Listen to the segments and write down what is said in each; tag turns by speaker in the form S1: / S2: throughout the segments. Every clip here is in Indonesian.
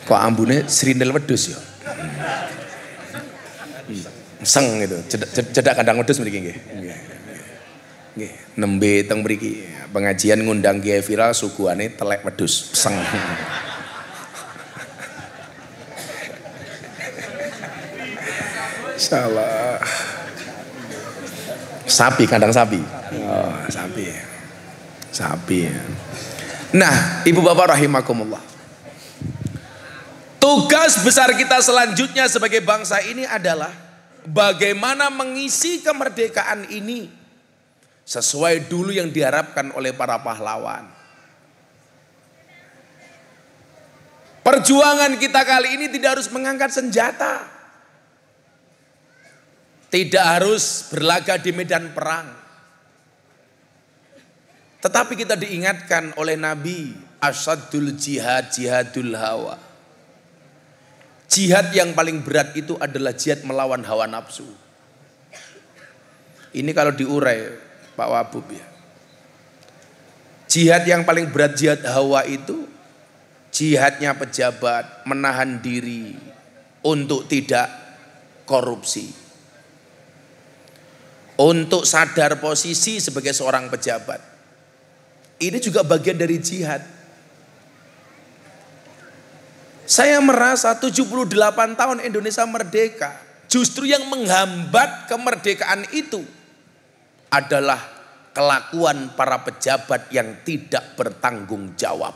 S1: Kok ambune srindel wedhus ya. Seng gitu, cedak kandang wedhus mriki nggih. Nggih, nembe teng mriki pengajian ngundang kiai viral suguhane telek wedhus, seng. Salah. Sapi, kandang sapi. Oh, sapi. Sapi. Nah, Ibu Bapak rahimakumullah. Tugas besar kita selanjutnya sebagai bangsa ini adalah bagaimana mengisi kemerdekaan ini sesuai dulu yang diharapkan oleh para pahlawan. Perjuangan kita kali ini tidak harus mengangkat senjata. Tidak harus berlaga di medan perang. Tetapi kita diingatkan oleh Nabi, asyadul jihad, jihadul hawa. Jihad yang paling berat itu adalah jihad melawan hawa nafsu. Ini kalau diurai Pak Wabub ya. Jihad yang paling berat jihad hawa itu jihadnya pejabat menahan diri untuk tidak korupsi. Untuk sadar posisi sebagai seorang pejabat. Ini juga bagian dari jihad. Saya merasa 78 tahun Indonesia merdeka. Justru yang menghambat kemerdekaan itu adalah kelakuan para pejabat yang tidak bertanggung jawab.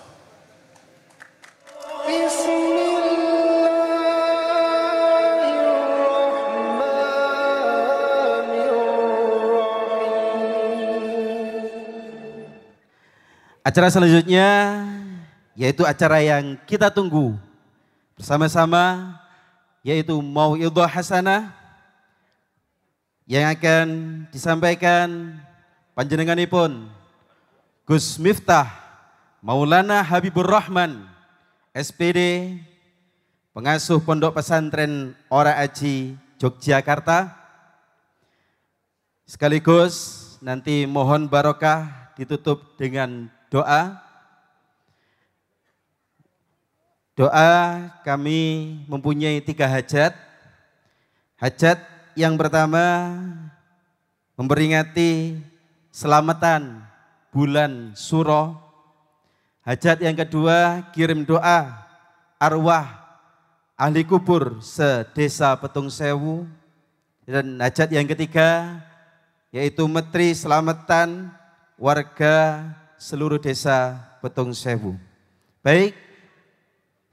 S2: Acara selanjutnya yaitu acara yang kita tunggu bersama-sama, yaitu Mau'idhah Hasanah yang akan disampaikan panjenenganipun Gus Miftah Maulana Habibur Rahman SPD, pengasuh Pondok Pesantren Ora Aji Yogyakarta. Sekaligus nanti mohon barokah ditutup dengan doa. Doa kami mempunyai 3 hajat. Hajat yang pertama memperingati selamatan bulan Suro. Hajat yang kedua kirim doa arwah ahli kubur sedesa Petung Sewu. Dan hajat yang ketiga yaitu metri selamatan warga seluruh desa Petung Sewu. Baik,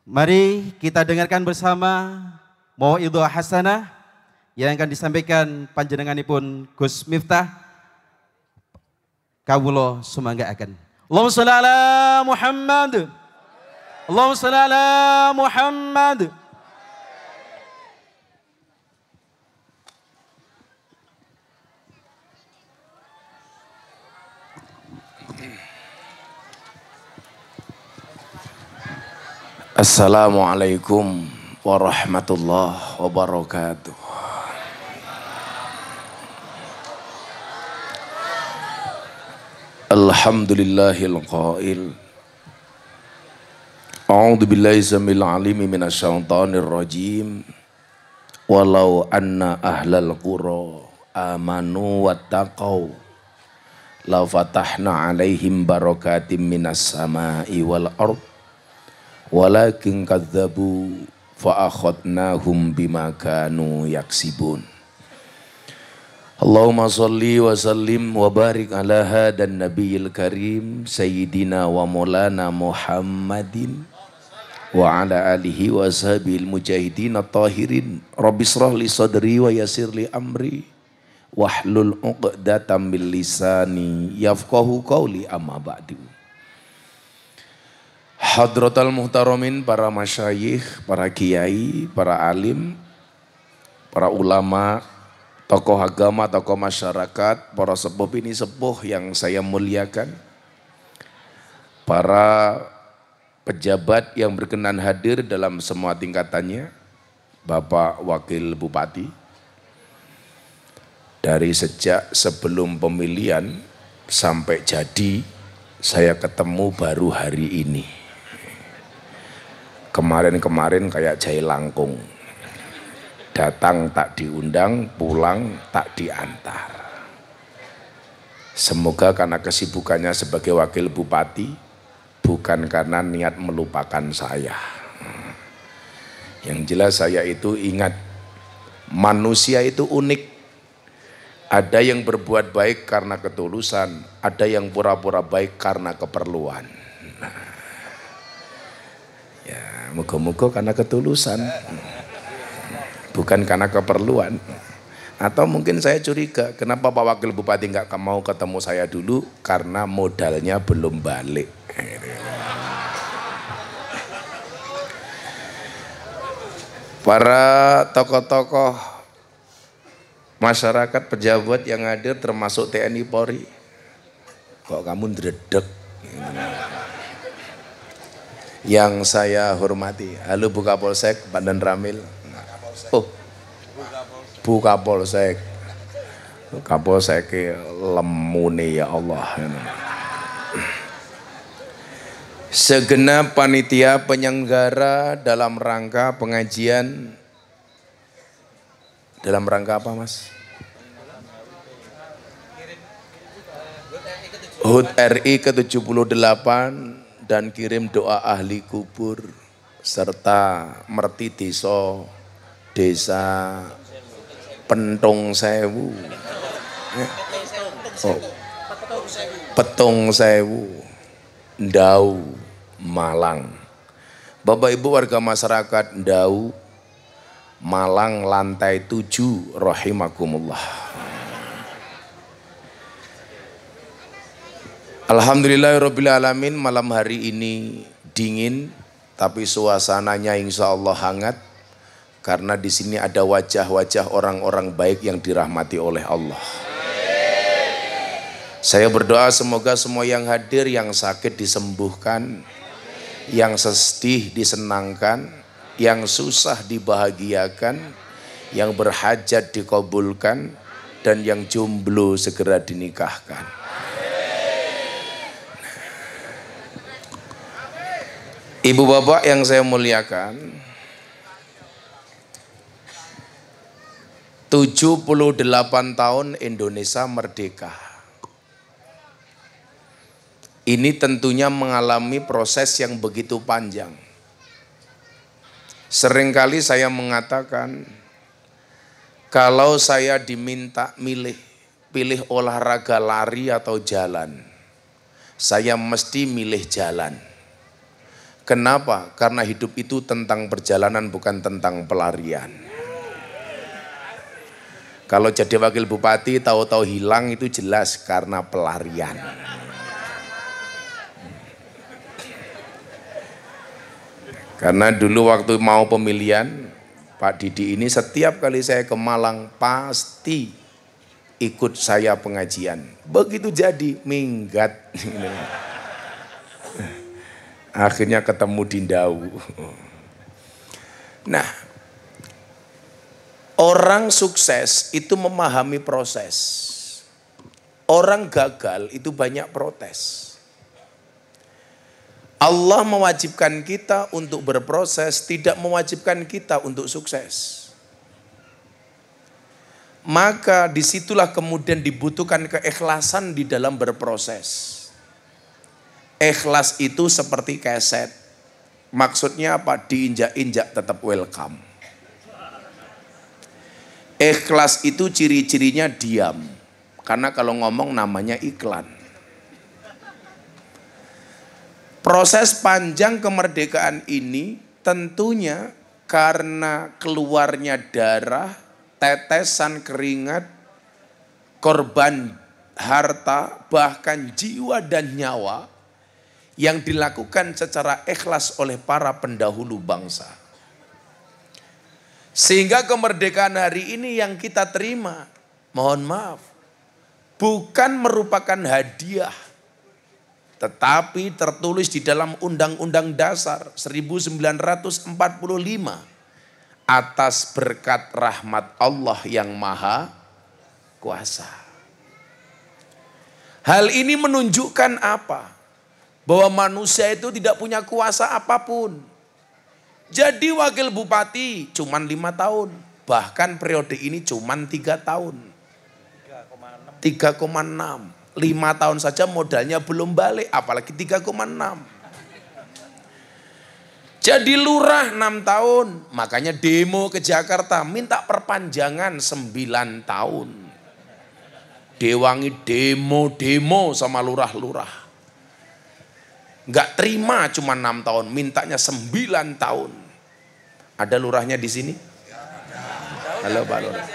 S2: mari kita dengarkan bersama Mau'idhah Hasanah yang akan disampaikan panjenenganipun Gus Miftah. Kawula sumanggaaken. Allahumma shalli ala Muhammad. Allahumma shalli ala Muhammad.
S1: Assalamualaikum warahmatullahi wabarakatuh. Alhamdulillahil qail. A'udzu billahi samil alimi minasyaitonir rajim. Walau anna ahlal qura amanu wattaqau la fatahna alaihim barakatim minas samai wal ardh. Walakin kadzabu fa akhadnahum bima kanu yaksibun. Allahumma shalli wa sallim wa barik ala hadan nabiyil karim sayyidina wa maulana Muhammadin wa ala alihi wa ashabil mujahidin at-tahirin. Rabbi shrah li sadri wa yassir li amri wahlul 'uqdatam min lisani yafqahu qawli, amma ba'du. Hadratal muhtaramin, para masyayikh, para kiai, para alim, para ulama, tokoh agama, tokoh masyarakat, para sepuh ini sepuh yang saya muliakan, para pejabat yang berkenan hadir dalam semua tingkatannya, Bapak Wakil Bupati, dari sejak sebelum pemilihan sampai jadi Saya ketemu baru hari ini. Kemarin-kemarin kayak jahe langkung. Datang tak diundang, pulang tak diantar. Semoga karena kesibukannya sebagai wakil bupati, bukan karena niat melupakan saya. Yang jelas saya itu ingat, manusia itu unik. Ada yang berbuat baik karena ketulusan, ada yang pura-pura baik karena keperluan. Ya, moga-moga karena ketulusan, bukan karena keperluan. Atau mungkin saya curiga, kenapa Pak Wakil Bupati nggak mau ketemu saya dulu? Karena modalnya belum balik. Para tokoh-tokoh masyarakat, pejabat yang hadir termasuk TNI Polri, kok kamu ndredeg? Yang saya hormati, halo Bu Kapolsek, Pak Dan Ramil. Oh, Bu Kapolsek, Kapolsek lemune ya Allah. Segenap panitia penyelenggara dalam rangka pengajian, dalam rangka apa Mas? HUT RI ke-78 dan kirim doa ahli kubur serta merti desa Pentung Sewu, Petung Sewu, Ndau, Malang. Bapak Ibu warga masyarakat Ndau, Malang lantai 7 rahimakumullah. Alhamdulillahirabbil alamin, malam hari ini dingin tapi suasananya insya Allah hangat karena di sini ada wajah-wajah orang-orang baik yang dirahmati oleh Allah. Saya berdoa semoga semua yang hadir, yang sakit disembuhkan, yang sedih disenangkan, yang susah dibahagiakan, yang berhajat dikabulkan, dan yang jomblo segera dinikahkan. Ibu bapak yang saya muliakan, 78 tahun Indonesia merdeka. Ini tentunya mengalami proses yang begitu panjang. Seringkali saya mengatakan, kalau saya diminta pilih olahraga lari atau jalan, saya mesti milih jalan. Kenapa? Karena hidup itu tentang perjalanan, bukan tentang pelarian. Kalau jadi wakil bupati tahu-tahu hilang itu jelas karena pelarian. Karena dulu waktu mau pemilihan, Pak Didi ini setiap kali saya ke Malang pasti ikut saya pengajian. Begitu jadi minggat. Akhirnya ketemu di Ndau. Nah, orang sukses itu memahami proses. Orang gagal itu banyak protes. Allah mewajibkan kita untuk berproses, tidak mewajibkan kita untuk sukses. Maka disitulah kemudian dibutuhkan keikhlasan di dalam berproses. Ikhlas itu seperti keset. Maksudnya apa? Diinjak-injak tetap welcome. Ikhlas itu ciri-cirinya diam. Karena kalau ngomong namanya iklan. Proses panjang kemerdekaan ini tentunya karena keluarnya darah, tetesan keringat, korban harta, bahkan jiwa dan nyawa yang dilakukan secara ikhlas oleh para pendahulu bangsa. Sehingga kemerdekaan hari ini yang kita terima, mohon maaf, bukan merupakan hadiah, tetapi tertulis di dalam Undang-Undang Dasar 1945 atas berkat rahmat Allah yang Maha Kuasa. Hal ini menunjukkan apa? bahwa manusia itu tidak punya kuasa apapun. Jadi wakil bupati cuman 5 tahun. Bahkan periode ini cuman 3 tahun. 3,6. 5 tahun saja modalnya belum balik, apalagi 3,6. Jadi lurah 6 tahun, makanya demo ke Jakarta minta perpanjangan 9 tahun. Dewangi demo sama lurah-lurah. Enggak terima cuma 6 tahun, mintanya 9 tahun. Ada lurahnya di sini? Halo Pak Lurah.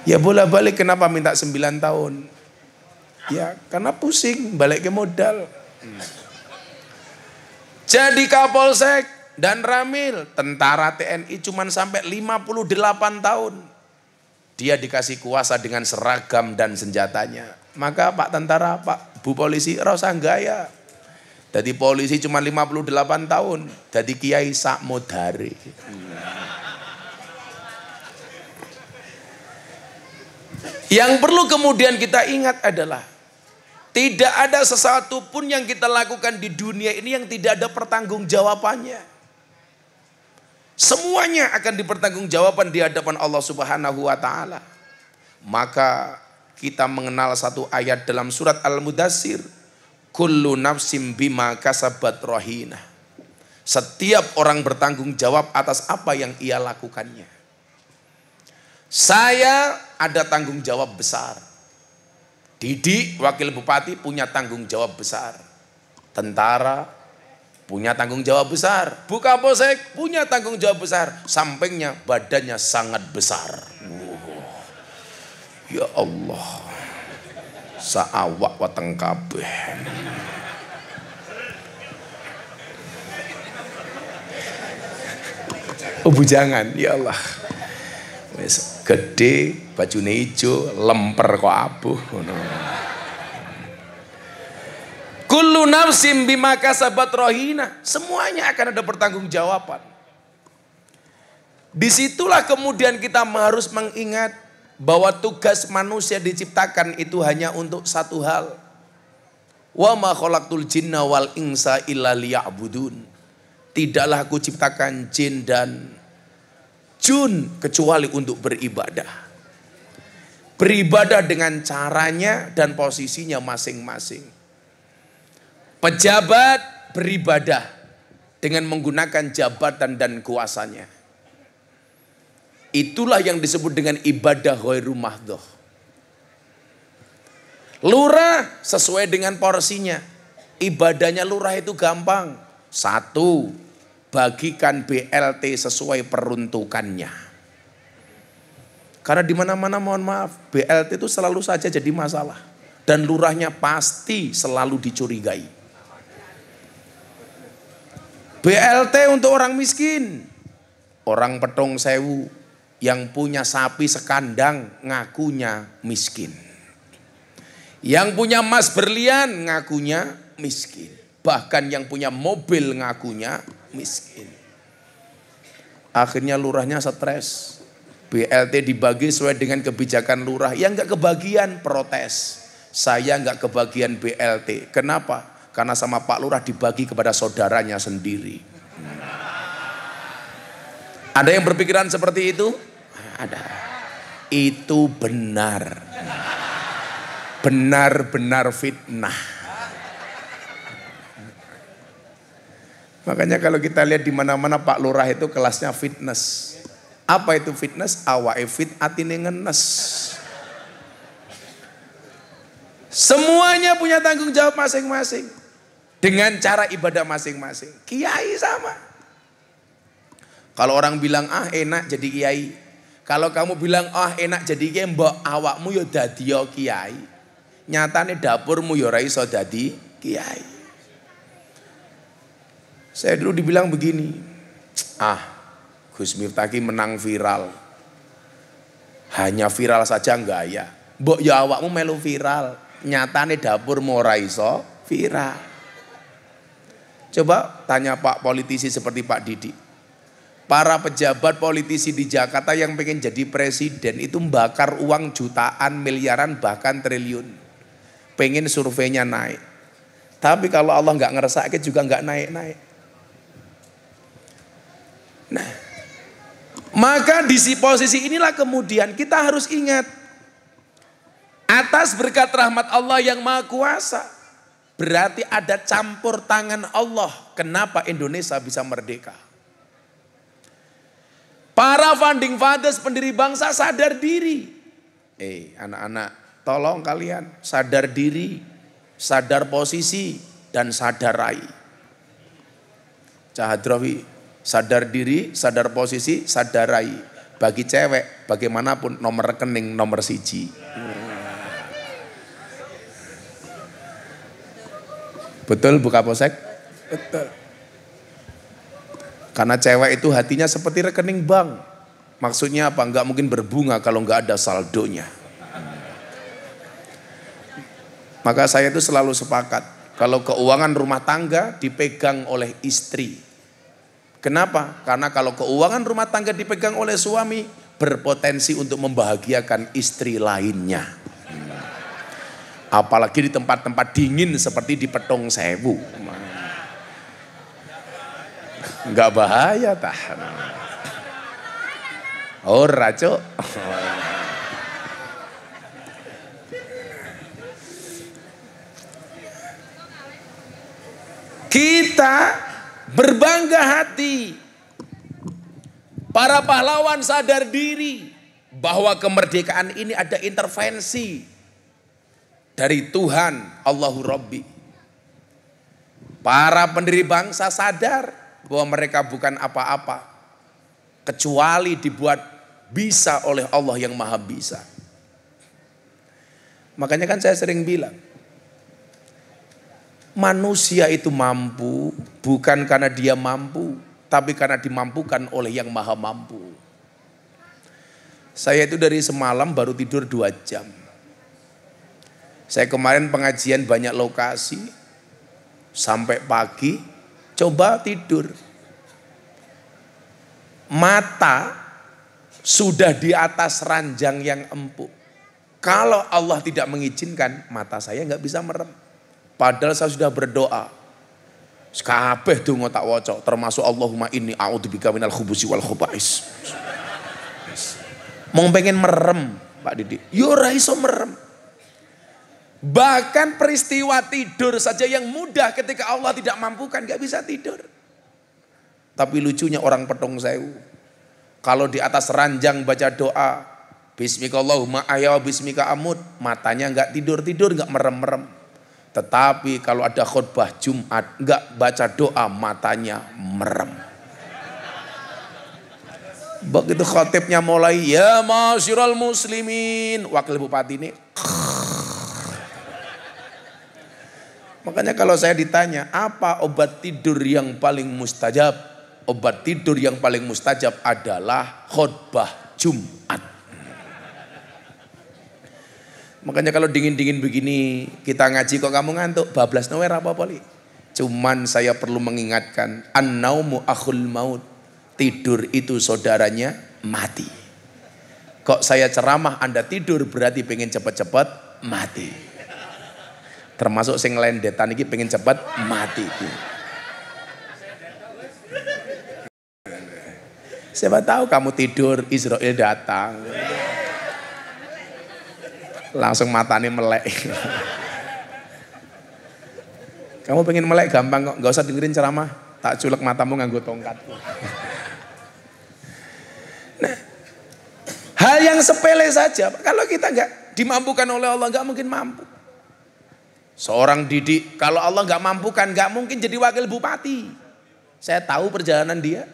S1: Ya bolak-balik kenapa minta 9 tahun? Ya karena pusing balik ke modal. Jadi Kapolsek dan Ramil, tentara TNI cuman sampai 58 tahun. Dia dikasih kuasa dengan seragam dan senjatanya. Maka Pak Tentara, Pak Bu Polisi, rasa gaya. Jadi polisi cuma 58 tahun. Jadi Kiai sakmodare. Yang perlu kemudian kita ingat adalah tidak ada sesuatu pun yang kita lakukan di dunia ini yang tidak ada pertanggungjawabannya. Semuanya akan dipertanggungjawabkan di hadapan Allah Subhanahu wa taala. Maka kita mengenal satu ayat dalam surat Al-Mudassir, kullu nafsim bima kasabat rahina. Setiap orang bertanggung jawab atas apa yang ia lakukannya. Saya ada tanggung jawab besar. Didi, wakil bupati, punya tanggung jawab besar. Tentara punya tanggung jawab besar. Bu Kapolsek punya tanggung jawab besar. Sampingnya badannya sangat besar. Ya Allah, saawak wateng kabeh. Oh bujangan, ya Allah. Wes gede, bajune ijo, lemper kok abuh ngono. Kullu nafsim bima kasabat rahina. Semuanya akan ada pertanggungjawaban. Disitulah kemudian kita harus mengingat bahwa tugas manusia diciptakan itu hanya untuk satu hal. Wa ma khalaqtul jinna wal insa illa liya'budun. Tidaklah aku ciptakan jin dan jun kecuali untuk beribadah. Beribadah dengan caranya dan posisinya masing-masing. Pejabat beribadah dengan menggunakan jabatan dan kuasanya. Itulah yang disebut dengan ibadah ghairu mahdhah. Lurah sesuai dengan porsinya. Ibadahnya lurah itu gampang. 1, bagikan BLT sesuai peruntukannya. Karena di mana-mana mohon maaf, BLT itu selalu saja jadi masalah dan lurahnya pasti selalu dicurigai. BLT untuk orang miskin, orang Petung Sewu yang punya sapi sekandang ngakunya miskin. Yang punya emas berlian ngakunya miskin. Bahkan yang punya mobil ngakunya miskin. Akhirnya lurahnya stres. BLT dibagi sesuai dengan kebijakan lurah. Yang gak kebagian protes. Saya gak kebagian BLT. Kenapa? Karena sama Pak Lurah dibagi kepada saudaranya sendiri. Ada yang berpikiran seperti itu? Ada. Itu benar. Benar-benar fitnah. Makanya kalau kita lihat di mana-mana Pak Lurah itu kelasnya fitness. Apa itu fitness? Awake fit atine ngenes. Semuanya punya tanggung jawab masing-masing. Dengan cara ibadah masing-masing. Kiai sama. Kalau orang bilang enak jadi kiai. Kalau kamu bilang enak jadi kiai, mbok awakmu ya dadi kiai. Nyatane dapurmu ya ora iso dadi kiai. Saya dulu dibilang begini. Gus Miftah menang viral. Hanya viral saja enggak ya. Mbok ya awakmu melu viral. Nyatane dapurmu ora iso viral. Coba tanya Pak politisi seperti Pak Didi. Para pejabat politisi di Jakarta yang pengen jadi presiden itu membakar uang jutaan, miliaran, bahkan triliun. pengen surveinya naik. Tapi kalau Allah nggak ngeresake juga nggak naik-naik. Nah, maka di posisi inilah kemudian kita harus ingat, atas berkat rahmat Allah yang Maha Kuasa, berarti ada campur tangan Allah kenapa Indonesia bisa merdeka. Para founding fathers, pendiri bangsa sadar diri. Anak-anak, tolong kalian sadar diri, sadar posisi, dan sadar rai. Cahadrawi, sadar diri, sadar posisi, sadar rai. Bagi cewek, bagaimanapun nomor rekening nomor siji. Betul Bu Kapolsek? Betul. Karena cewek itu hatinya seperti rekening bank. Maksudnya apa? Enggak mungkin berbunga kalau enggak ada saldonya. Maka saya itu selalu sepakat, kalau keuangan rumah tangga dipegang oleh istri. Kenapa? Karena kalau keuangan rumah tangga dipegang oleh suami, berpotensi untuk membahagiakan istri lainnya. Apalagi di tempat-tempat dingin seperti di Petung Sewu. Enggak bahaya tah. Ora, Cuk. Kita berbangga hati. Para pahlawan sadar diri bahwa kemerdekaan ini ada intervensi dari Tuhan Allahu Rabbi. Para pendiri bangsa sadar bahwa mereka bukan apa-apa kecuali dibuat bisa oleh Allah yang Maha Bisa. Makanya kan saya sering bilang, manusia itu mampu bukan karena dia mampu, tapi karena dimampukan oleh yang Maha Mampu. Saya itu dari semalam baru tidur 2 jam. Saya kemarin pengajian banyak lokasi, sampai pagi, coba tidur. Mata sudah di atas ranjang yang empuk. Kalau Allah tidak mengizinkan, mata saya nggak bisa merem. Padahal saya sudah berdoa. Kabeh donga tak waca, termasuk Allahumma inni a'udzubika minal khubusi wal khubais. Mau pengen merem, Pak Didi. Yo ora iso merem. Bahkan peristiwa tidur saja yang mudah ketika Allah tidak mampukan, gak bisa tidur. Tapi lucunya orang Petung Sewu, kalau di atas ranjang baca doa, Bismika Allahumma ahya wa bismika amut, matanya gak tidur-tidur, gak merem-merem. Tetapi kalau ada khutbah Jumat, gak baca doa, matanya merem. Begitu khotibnya mulai, ya masyiral muslimin, wakil bupati ini, makanya kalau saya ditanya, apa obat tidur yang paling mustajab? Obat tidur yang paling mustajab adalah khutbah Jumat. Makanya kalau dingin-dingin begini, kita ngaji kok kamu ngantuk, bablas nowhere apa-apa li. Cuman saya perlu mengingatkan, an-naumu akhul maut. Tidur itu saudaranya mati. Kok saya ceramah Anda tidur berarti pengen cepat-cepat mati. Termasuk sing lendetan iki pengen cepat mati. Siapa tahu kamu tidur, Israel datang. Langsung matanya melek. Kamu pengen melek gampang kok, gak usah dengerin ceramah. Tak culek matamu nganggo tongkat. Nah, hal yang sepele saja. Kalau kita gak dimampukan oleh Allah, gak mungkin mampu. Seorang didik, kalau Allah gak mampukan, gak mungkin jadi wakil bupati. Saya tahu perjalanan dia.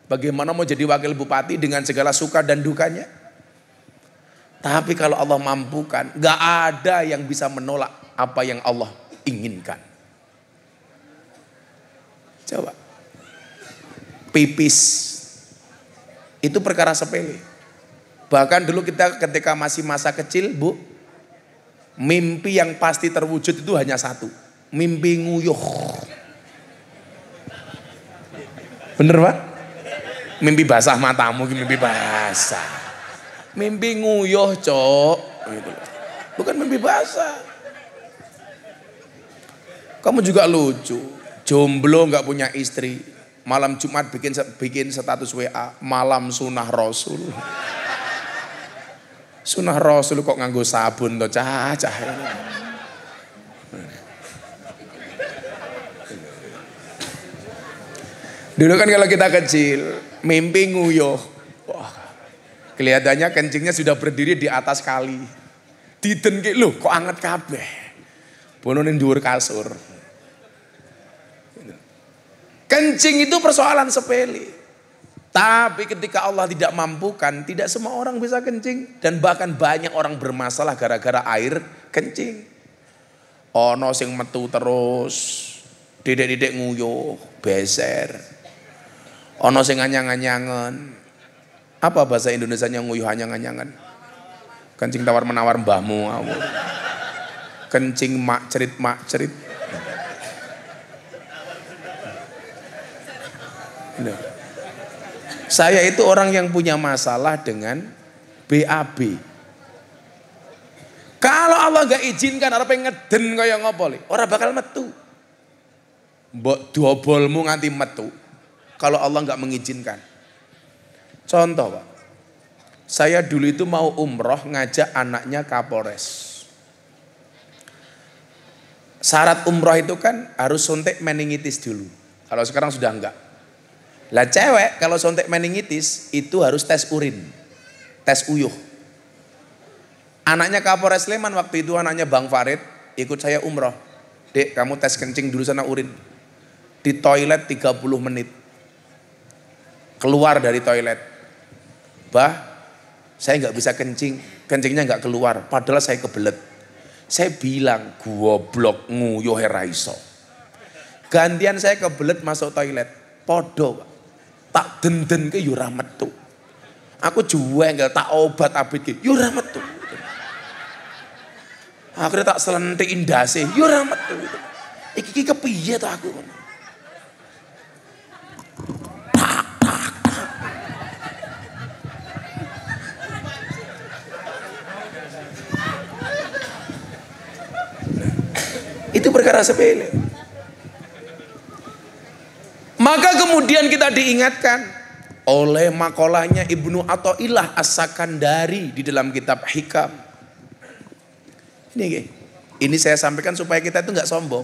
S1: Bagaimana mau jadi wakil bupati dengan segala suka dan dukanya. Tapi kalau Allah mampukan, gak ada yang bisa menolak apa yang Allah inginkan. Coba. Pipis. Itu perkara sepele. Bahkan dulu kita ketika masih masa kecil, Bu, mimpi yang pasti terwujud itu hanya satu. Mimpi nguyuh. Bener Pak? Mimpi basah matamu, mimpi basah. Mimpi nguyuh, Cok. Bukan mimpi basah. Kamu juga lucu. Jomblo nggak punya istri. Malam Jumat bikin status WA. Malam sunah Rasul. Sunah Rasul kok nganggo sabun to cah-cah. Dulu kan kalau kita kecil, mimpi nguyuh. Wah, kelihatannya kencingnya sudah berdiri di atas kali. Diden ki lho kok anget kabeh. Bonone dhuwur kasur. Kencing itu persoalan sepele. Tapi ketika Allah tidak mampukan, tidak semua orang bisa kencing. Dan bahkan banyak orang bermasalah gara-gara air kencing. Ono sing metu terus, didik-didik nguyuh, beser. Ono sing anyang-anyangan. Apa bahasa Indonesianya nguyuh anyang-anyangan? Kencing tawar menawar mbahmu. Kencing mak cerit. Saya itu orang yang punya masalah dengan BAB. Kalau Allah gak izinkan, orang pengen ngeden kaya ngopo, orang bakal metu. Mbok dobolmu nganti metu. Kalau Allah gak mengizinkan. Contoh Pak, saya dulu itu mau umroh ngajak anaknya Kapolres. Syarat umroh itu kan harus suntik meningitis dulu. Kalau sekarang sudah enggak. Lah cewek kalau suntik meningitis itu harus tes urin, tes uyuh. Anaknya Kapolres Sleman waktu itu anaknya Bang Farid ikut saya umroh. Dek kamu tes kencing dulu sana urin. Di toilet 30 menit. Keluar dari toilet. Bah saya nggak bisa kencing, kencingnya nggak keluar. Padahal saya kebelet. Saya bilang goblok nguyuh ra iso. Gantian saya kebelet masuk toilet. Podo Pak. Tak denden ke yura metu. Aku juwengkel tak obat abit ke yura metu. Akhirnya tak selentik indase yura metu. Iki kepiye to aku. Itu perkara sepele. Maka kemudian kita diingatkan oleh makolahnya Ibnu Athaillah As-Sakandari di dalam kitab Hikam. Ini saya sampaikan supaya kita itu nggak sombong.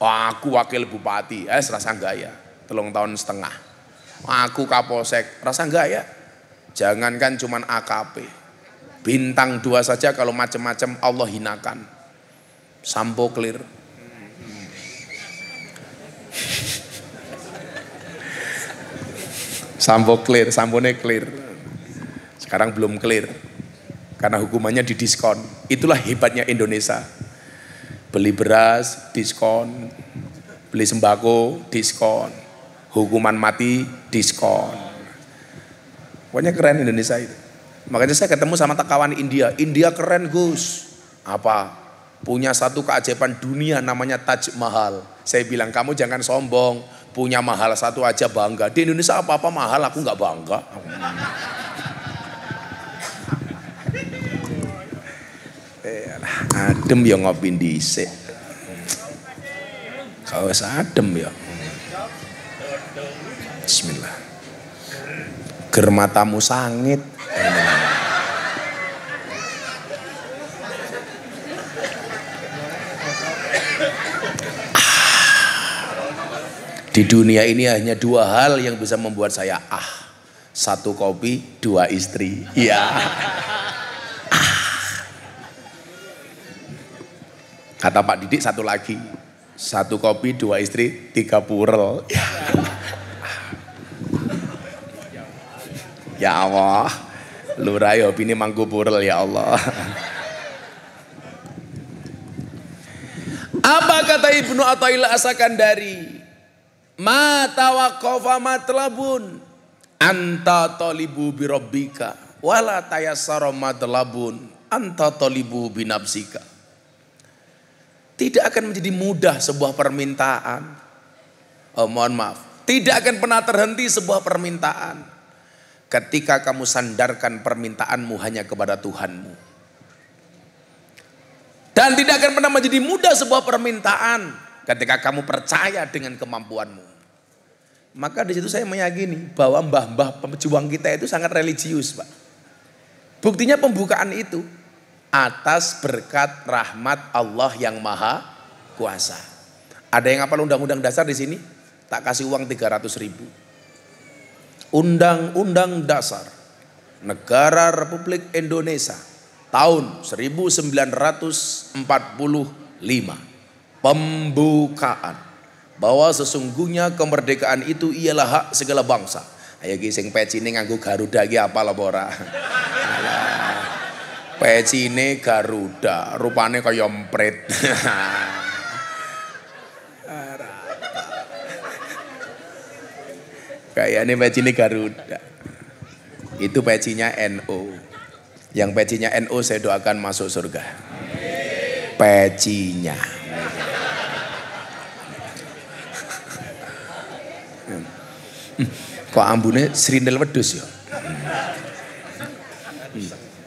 S1: Oh, aku wakil bupati, rasa gaya, 3 tahun setengah. Aku kapolsek, rasa gaya. Jangankan cuman AKP, bintang 2 saja kalau macam-macam Allah hinakan. Sampo clear. Sampo clear, sampone clear. Sekarang belum clear. Karena hukumannya didiskon. Itulah hebatnya Indonesia. Beli beras, diskon. Beli sembako, diskon. Hukuman mati, diskon. Pokoknya keren Indonesia itu. Makanya saya ketemu sama kawan India. India keren Gus. Apa? Punya satu keajaiban dunia namanya Taj Mahal. Saya bilang kamu jangan sombong. Punya mahal satu aja bangga. Di Indonesia apa-apa mahal aku nggak bangga. Adem ya ngopi dhisik. Kau adem ya. Bismillah. Germatamu sangit. Di dunia ini hanya 2 hal yang bisa membuat saya 1 kopi, 2 istri. Iya. Kata Pak Didik 1 lagi. 1 kopi, 2 istri, 3 purel. Ya Allah. Lurai opini mangku purel ya Allah. Apa kata Ibnu Athaillah As-Sakandari? Ma tawaqqafa matlabun anta talibu bi rabbika wala tayassara matlabun anta talibu bi nafsika. Tidak akan menjadi mudah sebuah permintaan. Mohon maaf, tidak akan pernah terhenti sebuah permintaan ketika kamu sandarkan permintaanmu hanya kepada Tuhanmu. Dan tidak akan pernah menjadi mudah sebuah permintaan ketika kamu percaya dengan kemampuanmu. Maka di situ saya meyakini bahwa mbah-mbah pejuang kita itu sangat religius, Pak. Buktinya pembukaan itu atas berkat rahmat Allah yang Maha Kuasa. Ada yang hafal undang-undang dasar di sini? Tak kasih uang 300.000. Undang-undang dasar Negara Republik Indonesia tahun 1945. Pembukaan bahwa sesungguhnya kemerdekaan itu ialah hak segala bangsa. Ayo ki sing pecine nganggo Garuda iki apa lho ora? Pecine Garuda, rupane kaya emprit. Kayaknya pecine Garuda. Itu pecinya NU. Yang pecinya NU saya doakan masuk surga. Pecinya. Kok ambune srindel wedhus ya?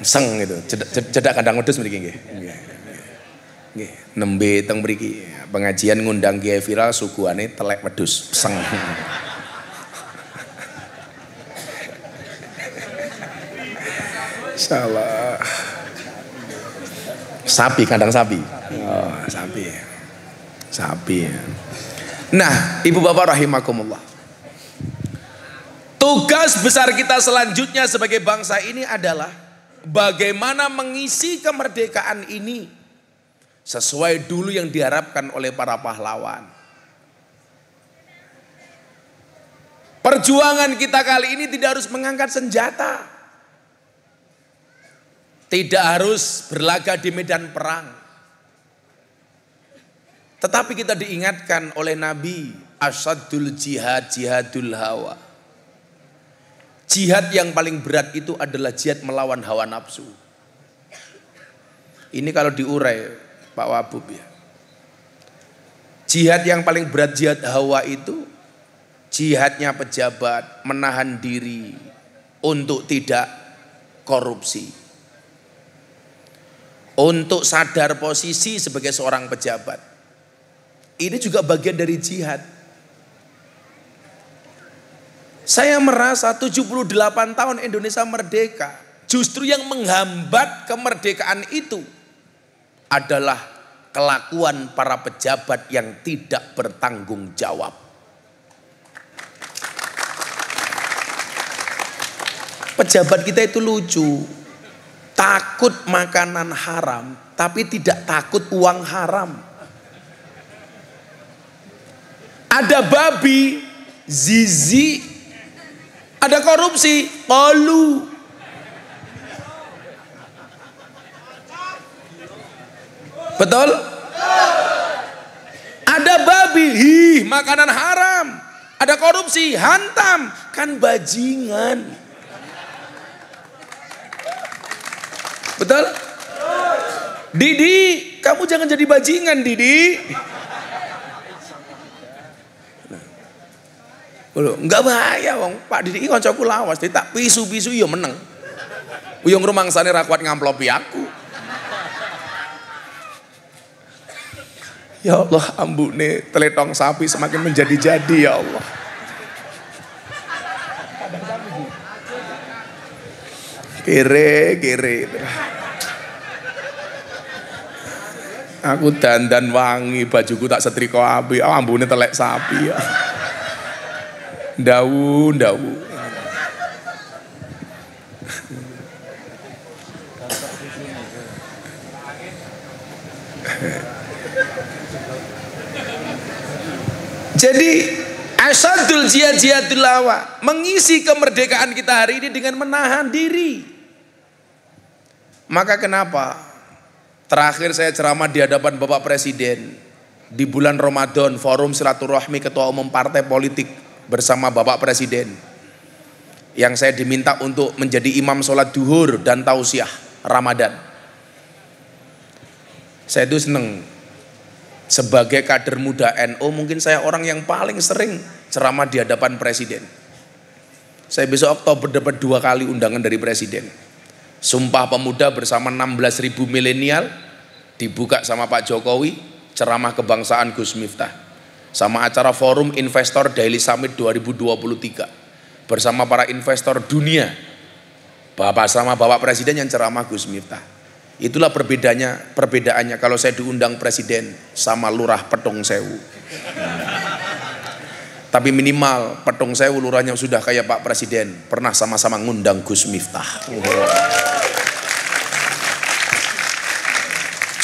S1: Seng gitu. Cedak kandang wedhus mriki nggih. Nggih. Nembe teng mriki pengajian ngundang Kiai viral suguhane telek wedhus. Seng. Salah. Sapi, kandang sapi. Oh, sapi. Sapi. Nah, Ibu Bapak rahimakumullah. Tugas besar kita selanjutnya sebagai bangsa ini adalah bagaimana mengisi kemerdekaan ini sesuai dulu yang diharapkan oleh para pahlawan. Perjuangan kita kali ini tidak harus mengangkat senjata. Tidak harus berlaga di medan perang. Tetapi kita diingatkan oleh Nabi, asyadul jihad, jihadul hawa. Jihad yang paling berat itu adalah jihad melawan hawa nafsu. Ini kalau diurai Pak Wabub ya. Jihad yang paling berat jihad hawa itu jihadnya pejabat menahan diri untuk tidak korupsi. Untuk sadar posisi sebagai seorang pejabat. Ini juga bagian dari jihad. Saya merasa 78 tahun Indonesia merdeka. Justru yang menghambat kemerdekaan itu adalah kelakuan para pejabat yang tidak bertanggung jawab. Pejabat kita itu lucu. Takut makanan haram, tapi tidak takut uang haram. Ada babi, zizi, ada korupsi, kolu. Betul? Ada babi, makanan haram. Ada korupsi, hantam, kan bajingan. Betul? Didi, kamu jangan jadi bajingan, Didi. Enggak bahaya wong. Pak Didi iki kancaku lawas, tak pisu-pisu ya meneng. Uyung rumangsane ra kuat ngamplopi aku. Ya Allah, ambune teletong sapi semakin menjadi-jadi ya Allah. Kere. Aku dandan wangi, bajuku tak setrika api, ambune telek sapi ya. Dawu. Jadi asadul jihadul lawa, mengisi kemerdekaan kita hari ini dengan menahan diri. Maka kenapa terakhir saya ceramah di hadapan Bapak Presiden di bulan Ramadan, forum silaturahmi ketua umum partai politik bersama Bapak Presiden, yang saya diminta untuk menjadi imam sholat duhur dan tausiah Ramadan. Saya itu seneng. Sebagai kader muda NU, mungkin saya orang yang paling sering ceramah di hadapan Presiden. Saya besok Oktober dapat 2 kali undangan dari Presiden. Sumpah Pemuda bersama 16.000 milenial dibuka sama Pak Jokowi, ceramah kebangsaan Gus Miftah, sama acara Forum Investor Daily Summit 2023 bersama para investor dunia, Bapak Presiden yang ceramah Gus Miftah. Itulah perbedaannya kalau saya diundang presiden sama lurah Petung Sewu. Tapi minimal Petung Sewu lurahnya sudah kayak Pak Presiden, pernah sama-sama ngundang Gus Miftah.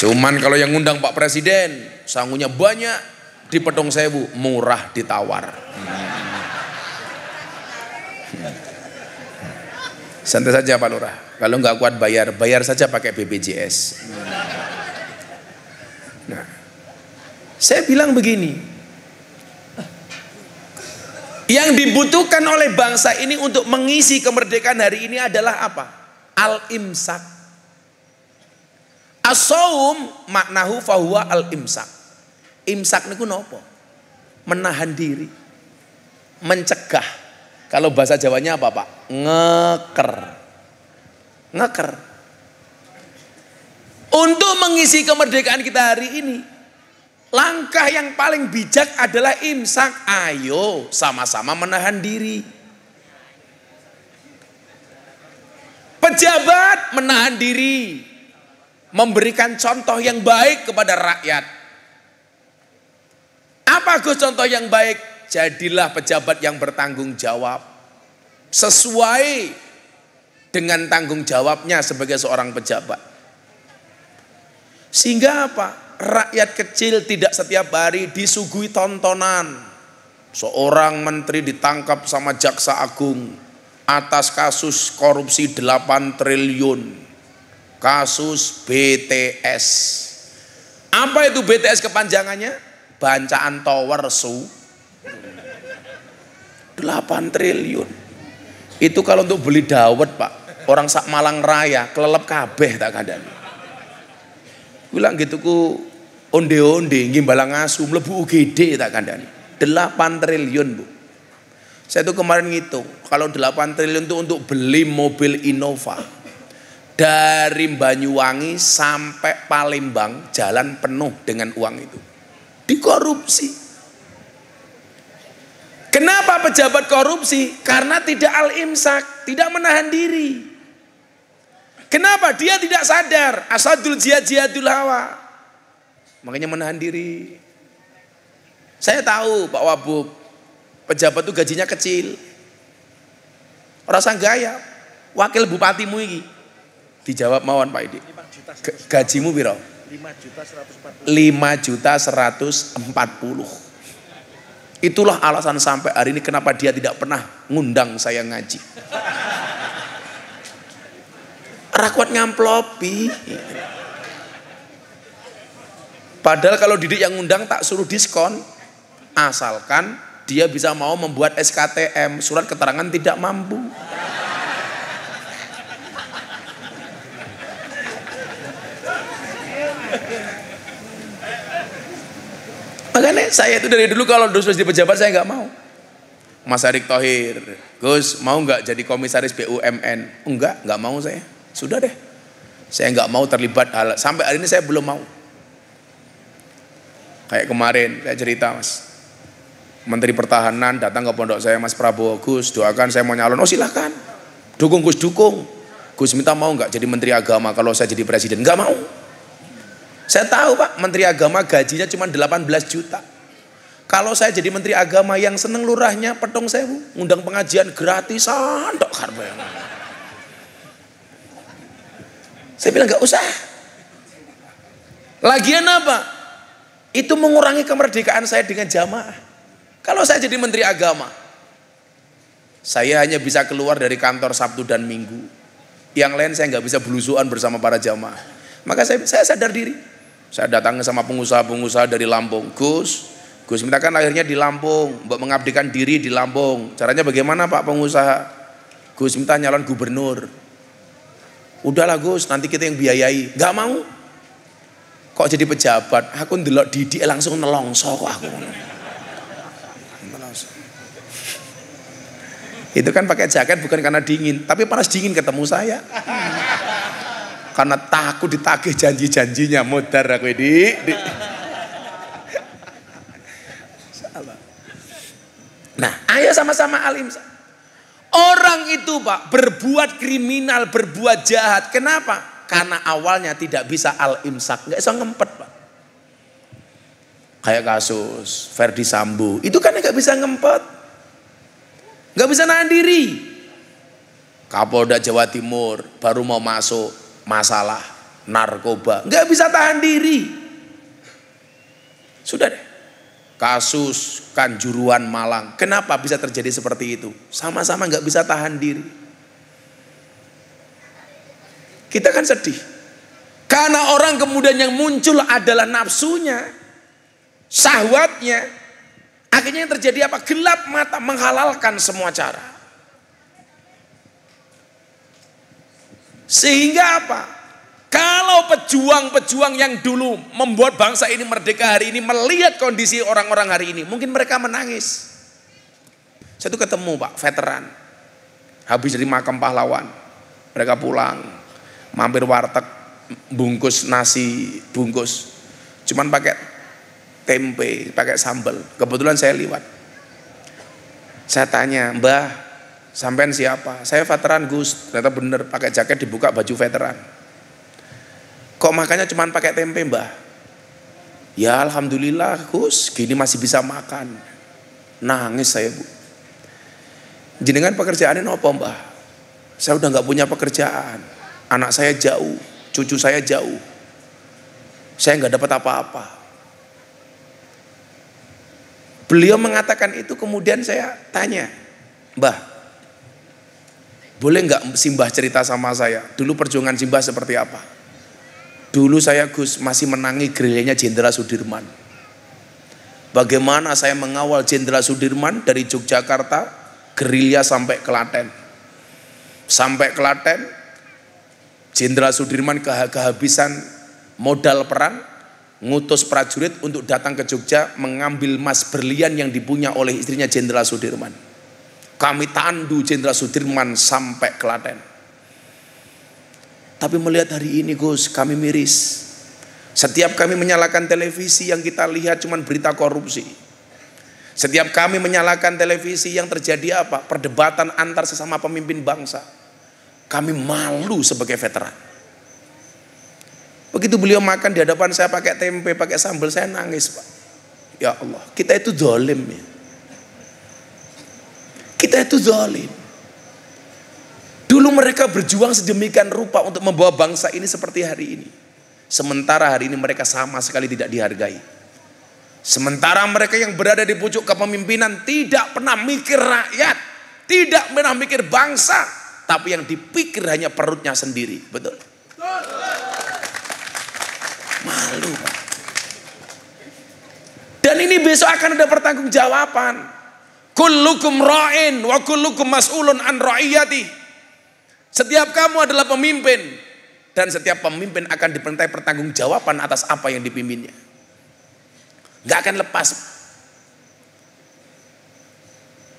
S1: Cuman kalau yang ngundang Pak Presiden, sangunya banyak, di Petung Sewu murah ditawar. Santai saja Pak Lurah, kalau nggak kuat bayar saja pakai BPJS. Nah, saya bilang begini, yang dibutuhkan oleh bangsa ini untuk mengisi kemerdekaan hari ini adalah apa? Al-imsak. As-saum maknahu fahuwa al-imsak. Imsak niku nopo? Menahan diri, mencegah. Kalau bahasa Jawanya apa Pak? Ngeker. Untuk mengisi kemerdekaan kita hari ini, langkah yang paling bijak adalah imsak. Ayo sama-sama menahan diri. Pejabat menahan diri, memberikan contoh yang baik kepada rakyat. Apa Gus contoh yang baik? Jadilah pejabat yang bertanggung jawab, sesuai dengan tanggung jawabnya sebagai seorang pejabat. Sehingga apa? Rakyat kecil tidak setiap hari disuguhi tontonan. Seorang menteri ditangkap sama jaksa agung atas kasus korupsi 8 triliun. Kasus BTS. Apa itu BTS kepanjangannya? Bancaan Tower Su. 8 triliun. Itu kalau untuk beli dawet Pak, orang sak Malang Raya kelelep kabeh tak kadang. Bilang gitu ku onde-onde ngimbalang asu mlebu UGD tak kandani. 8 triliun Bu. Saya tuh kemarin ngitung, kalau 8 triliun itu untuk beli mobil Innova. Dari Banyuwangi sampai Palembang jalan penuh dengan uang itu. Dikorupsi. Kenapa pejabat korupsi? Karena tidak al-imsak, tidak menahan diri. Kenapa? Dia tidak sadar. Asadul jihadul hawa. Makanya menahan diri. Saya tahu Pak Wabub, pejabat itu gajinya kecil. Rasa gaya. Wakil bupatimu ini. Dijawab mawon Pak Idi. Gajimu piro? 5.140. Itulah alasan sampai hari ini kenapa dia tidak pernah ngundang saya ngaji. Rakwat ngamplopi. Padahal kalau Didik yang ngundang tak suruh diskon, asalkan dia bisa mau membuat SKTM, surat keterangan tidak mampu. Makanya saya itu dari dulu kalau terus di pejabat saya nggak mau. Mas Erick Thohir, Gus mau nggak jadi komisaris BUMN? Nggak mau saya. Sudah deh, saya nggak mau terlibat hal. Sampai hari ini saya belum mau. Kayak kemarin saya cerita Mas, Menteri Pertahanan datang ke pondok saya, Mas Prabowo, Gus doakan saya mau nyalon. Oh silahkan, dukung Gus dukung. Gus minta mau nggak jadi Menteri Agama kalau saya jadi presiden? Nggak mau. Saya tahu Pak, Menteri Agama gajinya cuma 18 juta. Kalau saya jadi Menteri Agama yang seneng lurahnya Petung Sewu, ngundang pengajian gratisan tok karpe. Saya bilang nggak usah. Lagian apa? Itu mengurangi kemerdekaan saya dengan jamaah. Kalau saya jadi Menteri Agama, saya hanya bisa keluar dari kantor Sabtu dan Minggu. Yang lain saya nggak bisa belusuan bersama para jamaah. Maka saya sadar diri. Saya datang sama pengusaha-pengusaha dari Lampung. Gus minta kan lahirnya di Lampung, mbak mengabdikan diri di Lampung. Caranya bagaimana Pak pengusaha? Gus minta nyalon gubernur. Udahlah Gus, nanti kita yang biayai. Gak mau. Kok jadi pejabat? Aku ndelok Didik langsung nelongso kok aku. Itu kan pakai jaket bukan karena dingin, tapi panas dingin ketemu saya. Karena takut ditagih janji-janjinya, modar aku ini. Nah, ayo sama-sama al-imsak. Orang itu Pak berbuat kriminal, berbuat jahat. Kenapa? Karena awalnya tidak bisa al-imsak, nggak bisa ngempet Pak. Kayak kasus Ferdi Sambo, itu kan nggak bisa ngempet, nggak bisa nahan diri. Kapolda Jawa Timur baru mau masuk masalah narkoba, nggak bisa tahan diri. Sudah deh. Kasus Kanjuruhan Malang, kenapa bisa terjadi seperti itu? Sama-sama nggak bisa tahan diri. Kita kan sedih karena orang kemudian yang muncul adalah nafsunya, syahwatnya. Akhirnya yang terjadi apa? Gelap mata, menghalalkan semua cara. Sehingga apa? Kalau pejuang-pejuang yang dulu membuat bangsa ini merdeka hari ini melihat kondisi orang-orang hari ini, mungkin mereka menangis. Saya tuh ketemu Pak, veteran. Habis dari makam pahlawan, mereka pulang, mampir warteg, bungkus nasi, bungkus. Cuman pakai tempe, pakai sambal. Kebetulan saya liwat. Saya tanya, Mbah, sampean siapa? Saya veteran Gus. Ternyata bener, pakai jaket dibuka baju veteran. Kok makannya cuma pakai tempe Mbah? Ya alhamdulillah Gus, gini masih bisa makan. Nangis saya Bu. Jenengan pekerjaannya apa Mbah? Saya udah nggak punya pekerjaan. Anak saya jauh, cucu saya jauh. Saya nggak dapat apa-apa. Beliau mengatakan itu, kemudian saya tanya, Mbah, boleh nggak Simbah cerita sama saya? Dulu perjuangan Simbah seperti apa? Dulu saya Gus masih menangi gerilyanya Jenderal Sudirman. Bagaimana saya mengawal Jenderal Sudirman dari Yogyakarta, gerilya sampai Klaten. Sampai Klaten, Jenderal Sudirman kehabisan modal perang, ngutus prajurit untuk datang ke Jogja mengambil emas berlian yang dipunya oleh istrinya Jenderal Sudirman. Kami tandu Jenderal Sudirman sampai Klaten. Tapi melihat hari ini Gus, kami miris. Setiap kami menyalakan televisi, yang kita lihat cuma berita korupsi. Setiap kami menyalakan televisi, yang terjadi apa? Perdebatan antar sesama pemimpin bangsa. Kami malu sebagai veteran. Begitu beliau makan di hadapan saya pakai tempe, pakai sambal, saya nangis Pak. Ya Allah, kita itu zalim ya. Kita itu zalim. Dulu mereka berjuang sedemikian rupa untuk membawa bangsa ini seperti hari ini. Sementara hari ini mereka sama sekali tidak dihargai. Sementara mereka yang berada di pucuk kepemimpinan tidak pernah mikir rakyat, tidak pernah mikir bangsa, tapi yang dipikir hanya perutnya sendiri. Betul? Malu Pak. Dan ini besok akan ada pertanggungjawaban. Kullukum ra'in wa kullukum mas'ulun an ra'iyati. Setiap kamu adalah pemimpin, dan setiap pemimpin akan dimintai pertanggungjawaban atas apa yang dipimpinnya. Gak akan lepas.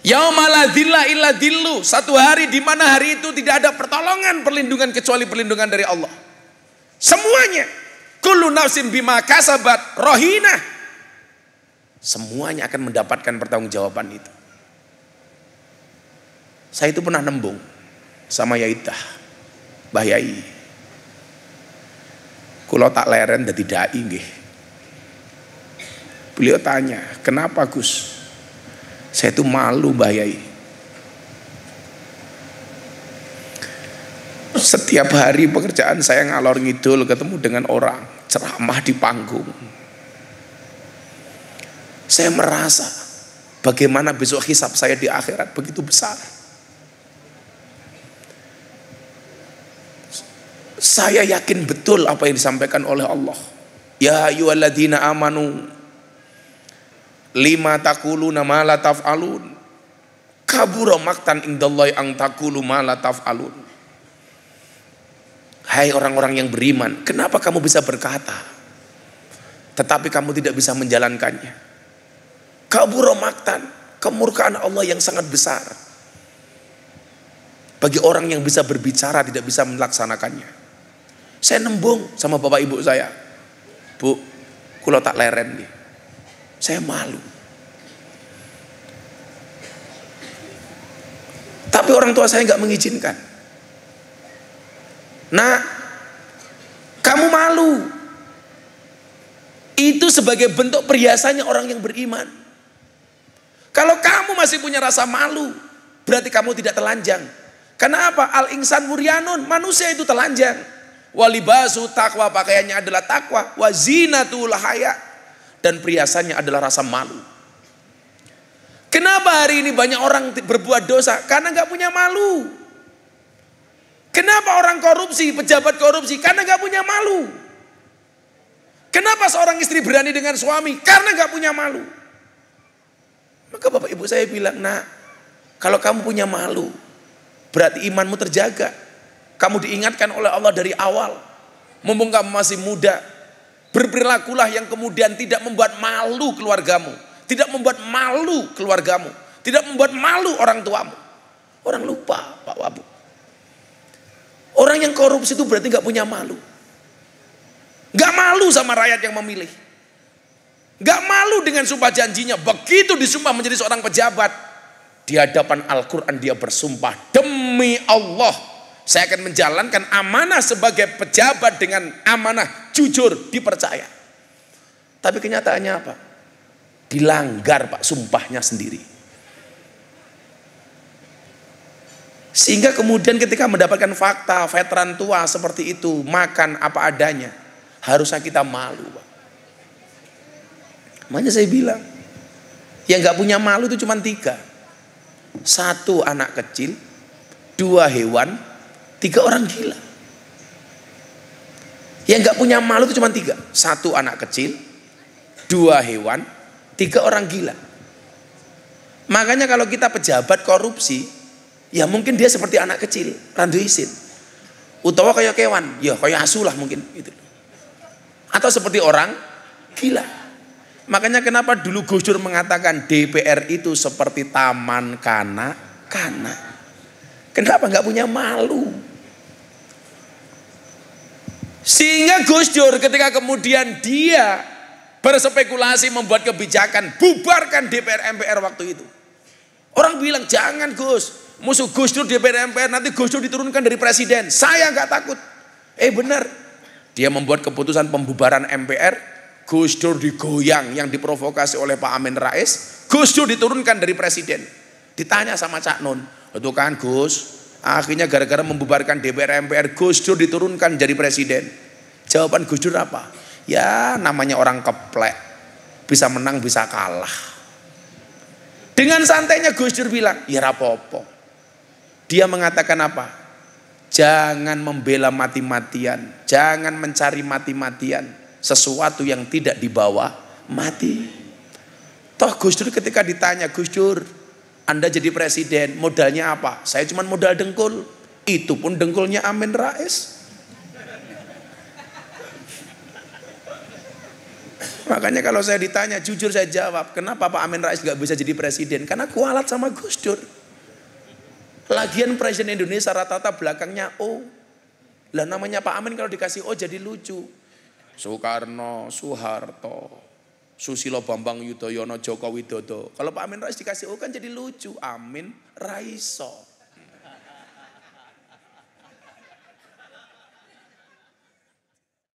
S1: Yauma la dzilla illa dzillu, satu hari di mana hari itu tidak ada pertolongan, perlindungan kecuali perlindungan dari Allah. Semuanya, kullu nafsin bima kasabat rohina. Semuanya akan mendapatkan pertanggungjawaban itu. Saya itu pernah nembung sama Yaidah, Mbah Yai. Kulo tak leren dadi dai nggih. Beliau tanya, kenapa Gus? Saya itu malu Mbah Yai. Setiap hari pekerjaan saya ngalor ngidul, ketemu dengan orang, ceramah di panggung. Saya merasa bagaimana besok hisab saya di akhirat begitu besar. Saya yakin betul apa yang disampaikan oleh Allah. Ya ayyuhalladzina amanu lima taquluna ma la taf'alun. Kabura maqtan indallahi an taqulu ma la taf'alun. Hai orang-orang yang beriman, kenapa kamu bisa berkata tetapi kamu tidak bisa menjalankannya? Kabura maqtan, kemurkaan Allah yang sangat besar bagi orang yang bisa berbicara tidak bisa melaksanakannya. Saya nembung sama bapak ibu saya. Bu, kula tak leren nih. Saya malu. Tapi orang tua saya nggak mengizinkan. Nah, kamu malu. Itu sebagai bentuk perhiasannya orang yang beriman. Kalau kamu masih punya rasa malu, berarti kamu tidak telanjang. Karena apa? Al-insan muryanun, manusia itu telanjang. Walibasu takwa, pakaiannya adalah takwa. Wazinatul haya, dan perhiasannya adalah rasa malu. Kenapa hari ini banyak orang berbuat dosa? Karena nggak punya malu. Kenapa orang korupsi, pejabat korupsi? Karena nggak punya malu. Kenapa seorang istri berani dengan suami? Karena nggak punya malu. Maka bapak ibu saya bilang, nah, kalau kamu punya malu, berarti imanmu terjaga. Kamu diingatkan oleh Allah dari awal. Mumpung kamu masih muda, berperilakulah yang kemudian tidak membuat malu keluargamu. Tidak membuat malu keluargamu. Tidak membuat malu orang tuamu. Orang lupa Pak Wabu. Orang yang korupsi itu berarti gak punya malu. Gak malu sama rakyat yang memilih. Gak malu dengan sumpah janjinya. Begitu disumpah menjadi seorang pejabat, di hadapan Al-Quran dia bersumpah, demi Allah, saya akan menjalankan amanah sebagai pejabat dengan amanah, jujur, dipercaya. Tapi kenyataannya apa? Dilanggar Pak sumpahnya sendiri. Sehingga kemudian ketika mendapatkan fakta veteran tua seperti itu, makan apa adanya, harusnya kita malu Pak. Makanya saya bilang, yang gak punya malu itu cuma 3. 1 anak kecil, 2 hewan, 3 orang gila. Yang gak punya malu itu cuma 3. 1 anak kecil, 2 hewan, 3 orang gila. Makanya kalau kita pejabat korupsi, ya mungkin dia seperti anak kecil, randu isin. Utawa kayak kewan, ya kayak asu lah mungkin gitu. Atau seperti orang gila. Makanya kenapa dulu Gus Dur mengatakan DPR itu seperti taman kanak-kanak. Kenapa nggak punya malu? Sehingga Gus Dur ketika kemudian dia berspekulasi membuat kebijakan, bubarkan DPR MPR waktu itu. Orang bilang jangan Gus, musuh Gus Dur DPR MPR, nanti Gus Dur diturunkan dari presiden. Saya nggak takut. Benar. Dia membuat keputusan pembubaran MPR, Gus Dur digoyang yang diprovokasi oleh Pak Amin Rais. Gus Dur diturunkan dari presiden. Ditanya sama Cak Nun, itu kan Gus, akhirnya gara-gara membubarkan DPR MPR, Gus Dur diturunkan jadi presiden. Jawaban Gus Dur apa? Ya namanya orang keplek, bisa menang bisa kalah. Dengan santainya Gus Dur bilang, ya rapopo. Dia mengatakan apa? Jangan membela mati-matian, jangan mencari mati-matian sesuatu yang tidak dibawa mati. Toh Gus Dur ketika ditanya, Gus Dur, Anda jadi presiden, modalnya apa? Saya cuma modal dengkul. Itu pun dengkulnya Amin Rais. Makanya kalau saya ditanya, jujur saya jawab, kenapa Pak Amin Rais gak bisa jadi presiden? Karena kualat sama Gus Dur. Lagian presiden Indonesia rata-rata belakangnya O. Lah namanya Pak Amin kalau dikasih O jadi lucu. Soekarno, Soeharto, Susilo Bambang Yudhoyono, Joko Widodo. Kalau Pak Amin Rais dikasih O kan jadi lucu. Amin Raiso.